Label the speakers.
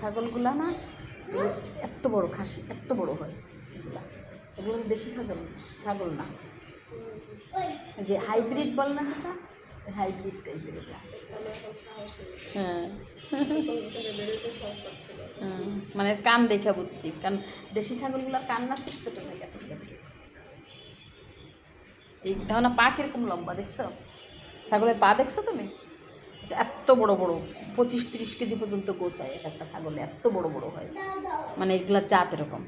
Speaker 1: ছাগলগুলা না এত বড় খাসি, এত বড় হয় এগুলা। এগুলো দেশি ছাগল না, যে হাইব্রিড বল না, যেটা হাইব্রিড টাইপের এটা। হ্যাঁ মানে কান দেখে বুঝছি, কারণ দেশি ছাগলগুলোর কান না ছোটো ছোটো থাকে। এই ধরো না, পা কিরকম লম্বা দেখছো, ছাগলের পা দেখছো তুমি? এটা এত বড় বড়, 25-30 কেজি পর্যন্ত গোছ হয় এক একটা ছাগলে, এত বড় বড় হয়, মানে এগুলা জাত এরকম।